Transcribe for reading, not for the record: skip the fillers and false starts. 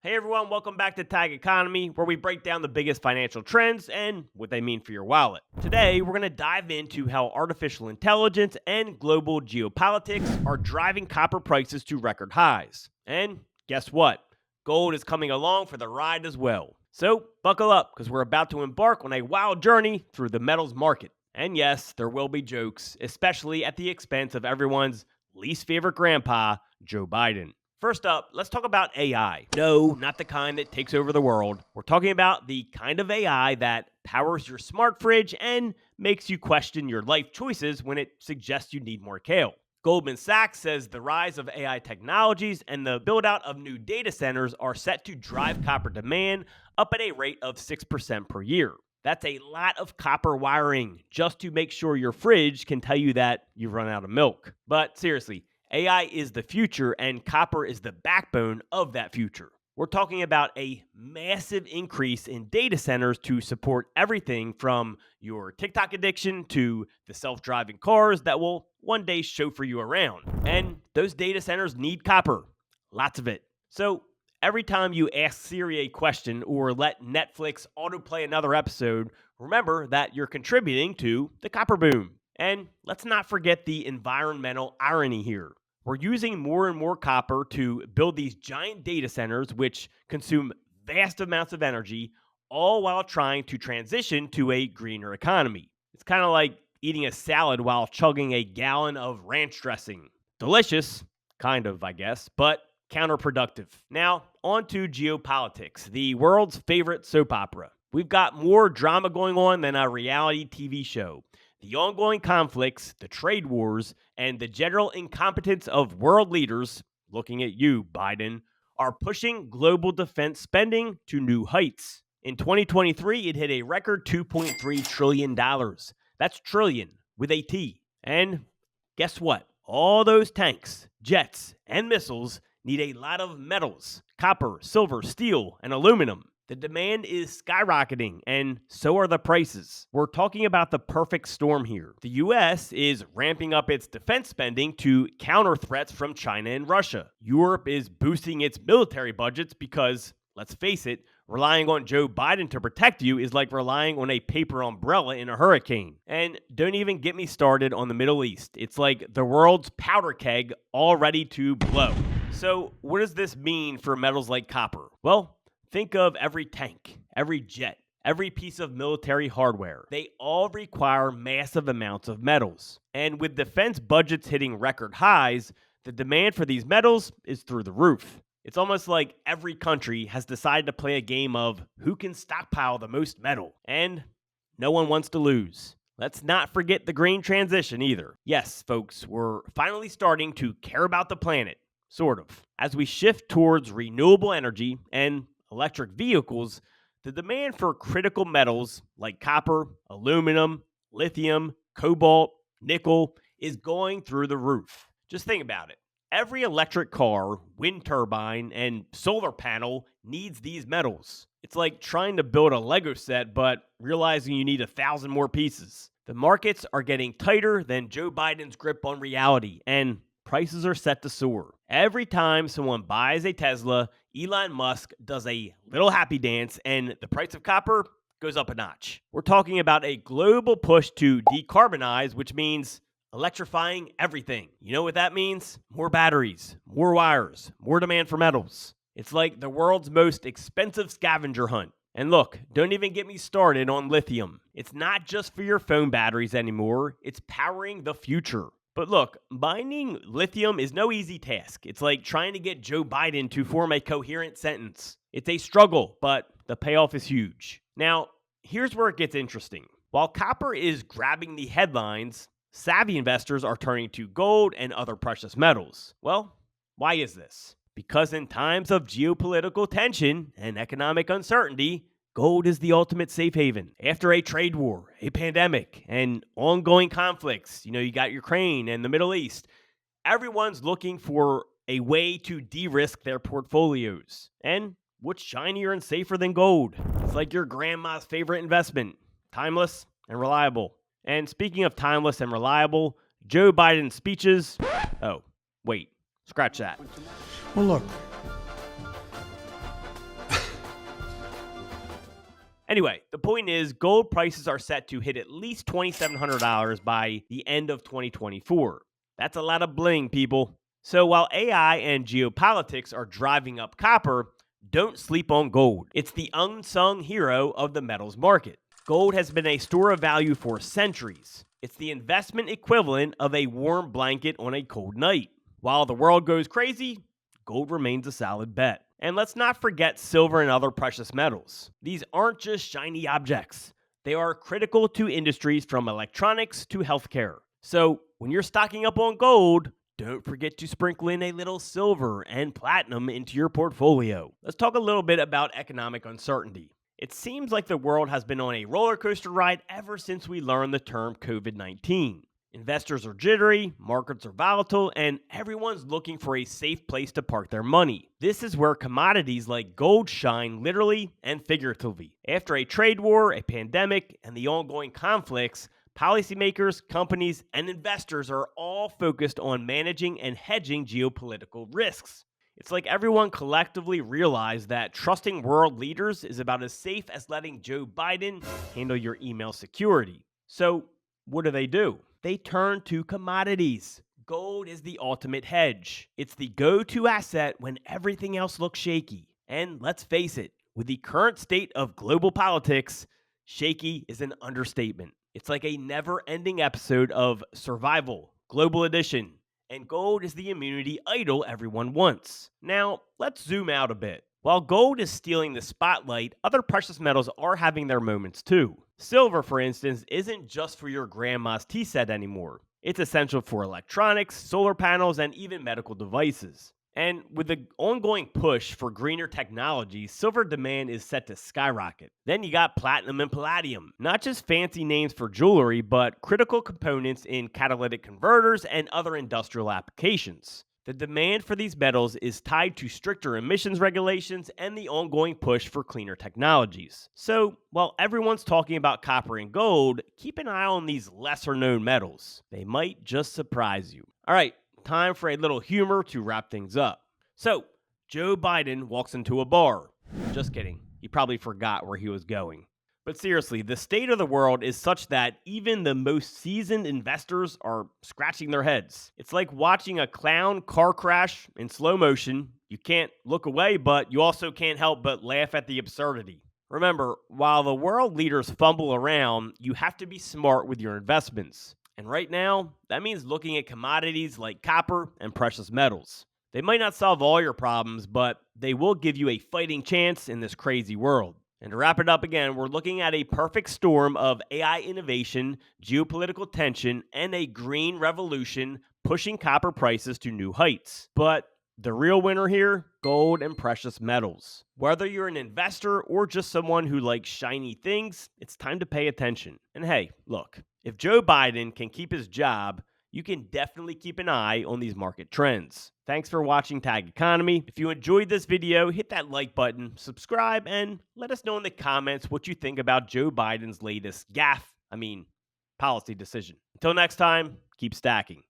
Hey everyone, welcome back to Tag Economy, where we break down the biggest financial trends and what they mean for your wallet. Today, we're going to dive into how artificial intelligence and global geopolitics are driving copper prices to record highs. And guess what? Gold is coming along for the ride as well. So, buckle up, because we're about to embark on a wild journey through the metals market. And yes, there will be jokes, especially at the expense of everyone's least favorite grandpa, Joe Biden. First up, let's talk about AI. No, not the kind that takes over the world. We're talking about the kind of AI that powers your smart fridge and makes you question your life choices when it suggests you need more kale. Goldman Sachs says the rise of AI technologies and the build out of new data centers are set to drive copper demand up at a rate of 6% per year. That's a lot of copper wiring just to make sure your fridge can tell you that you've run out of milk. But seriously, AI is the future, and copper is the backbone of that future. We're talking about a massive increase in data centers to support everything from your TikTok addiction to the self driving cars that will one day chauffeur you around. And those data centers need copper, lots of it. So every time you ask Siri a question or let Netflix autoplay another episode, remember that you're contributing to the copper boom. And let's not forget the environmental irony here. We're using more and more copper to build these giant data centers, which consume vast amounts of energy, all while trying to transition to a greener economy. It's kind of like eating a salad while chugging a gallon of ranch dressing. Delicious, kind of, I guess, but counterproductive. Now, on to geopolitics, the world's favorite soap opera. We've got more drama going on than a reality TV show. The ongoing conflicts, the trade wars, and the general incompetence of world leaders, looking at you, Biden, are pushing global defense spending to new heights. In 2023, it hit a record $2.3 trillion. That's trillion with a T. And guess what? All those tanks, jets, and missiles need a lot of metals: copper, silver, steel, and aluminum. The demand is skyrocketing, and so are the prices. We're talking about the perfect storm here. The US is ramping up its defense spending to counter threats from China and Russia. Europe is boosting its military budgets because, let's face it, relying on Joe Biden to protect you is like relying on a paper umbrella in a hurricane. And don't even get me started on the Middle East. It's like the world's powder keg all ready to blow. So, what does this mean for metals like copper? Well, think of every tank, every jet, every piece of military hardware. They all require massive amounts of metals. And with defense budgets hitting record highs, the demand for these metals is through the roof. It's almost like every country has decided to play a game of who can stockpile the most metal. And no one wants to lose. Let's not forget the green transition either. Yes, folks, we're finally starting to care about the planet. Sort of. As we shift towards renewable energy and electric vehicles, the demand for critical metals like copper, aluminum, lithium, cobalt, nickel is going through the roof. Just think about it. Every electric car, wind turbine, and solar panel needs these metals. It's like trying to build a Lego set, but realizing you need 1,000 more pieces. The markets are getting tighter than Joe Biden's grip on reality, and prices are set to soar. Every time someone buys a Tesla, Elon Musk does a little happy dance and the price of copper goes up a notch. We're talking about a global push to decarbonize, which means electrifying everything. You know what that means? More batteries, more wires, more demand for metals. It's like the world's most expensive scavenger hunt. And look, don't even get me started on lithium. It's not just for your phone batteries anymore, it's powering the future. But look, mining lithium is no easy task. It's like trying to get Joe Biden to form a coherent sentence. It's a struggle, but the payoff is huge. Now, here's where it gets interesting. While copper is grabbing the headlines, savvy investors are turning to gold and other precious metals. Well, why is this? Because in times of geopolitical tension and economic uncertainty, gold is the ultimate safe haven. After a trade war, a pandemic, and ongoing conflicts, you got Ukraine and the Middle East, everyone's looking for a way to de-risk their portfolios. And what's shinier and safer than gold? It's like your grandma's favorite investment, timeless and reliable. And speaking of timeless and reliable, Joe Biden's speeches... Oh, wait, scratch that. Well, look, Anyway, the point is gold prices are set to hit at least $2,700 by the end of 2024. That's a lot of bling, people. So while AI and geopolitics are driving up copper, don't sleep on gold. It's the unsung hero of the metals market. Gold has been a store of value for centuries. It's the investment equivalent of a warm blanket on a cold night. While the world goes crazy, gold remains a solid bet. And let's not forget silver and other precious metals. These aren't just shiny objects. They are critical to industries from electronics to healthcare. So when you're stocking up on gold, don't forget to sprinkle in a little silver and platinum into your portfolio. Let's talk a little bit about economic uncertainty. It seems like the world has been on a roller coaster ride ever since we learned the term COVID-19. Investors are jittery, markets are volatile, and everyone's looking for a safe place to park their money. This is where commodities like gold shine literally and figuratively. After a trade war, a pandemic, and the ongoing conflicts, policymakers, companies, and investors are all focused on managing and hedging geopolitical risks. It's like everyone collectively realized that trusting world leaders is about as safe as letting Joe Biden handle your email security. So, what do? They turn to commodities. Gold is the ultimate hedge. It's the go-to asset when everything else looks shaky. And let's face it, with the current state of global politics, shaky is an understatement. It's like a never-ending episode of Survival, Global Edition, and gold is the immunity idol everyone wants. Now, let's zoom out a bit. While gold is stealing the spotlight, other precious metals are having their moments too. Silver, for instance, isn't just for your grandma's tea set anymore. It's essential for electronics, solar panels, and even medical devices. And with the ongoing push for greener technologies, silver demand is set to skyrocket. Then you got platinum and palladium, not just fancy names for jewelry, but critical components in catalytic converters and other industrial applications. The demand for these metals is tied to stricter emissions regulations and the ongoing push for cleaner technologies. So, while everyone's talking about copper and gold, keep an eye on these lesser known metals. They might just surprise you. All right, time for a little humor to wrap things up. So, Joe Biden walks into a bar. Just kidding. He probably forgot where he was going. But seriously, the state of the world is such that even the most seasoned investors are scratching their heads. It's like watching a clown car crash in slow motion. You can't look away, but you also can't help but laugh at the absurdity. Remember, while the world leaders fumble around, you have to be smart with your investments. And right now, that means looking at commodities like copper and precious metals. They might not solve all your problems, but they will give you a fighting chance in this crazy world. And to wrap it up again, we're looking at a perfect storm of AI innovation, geopolitical tension, and a green revolution pushing copper prices to new heights. But the real winner here, gold and precious metals. Whether you're an investor or just someone who likes shiny things, it's time to pay attention. And hey, look, if Joe Biden can keep his job, you can definitely keep an eye on these market trends. Thanks for watching Tag Economy. If you enjoyed this video, hit that like button, subscribe, and let us know in the comments what you think about Joe Biden's latest policy decision. Until next time, keep stacking.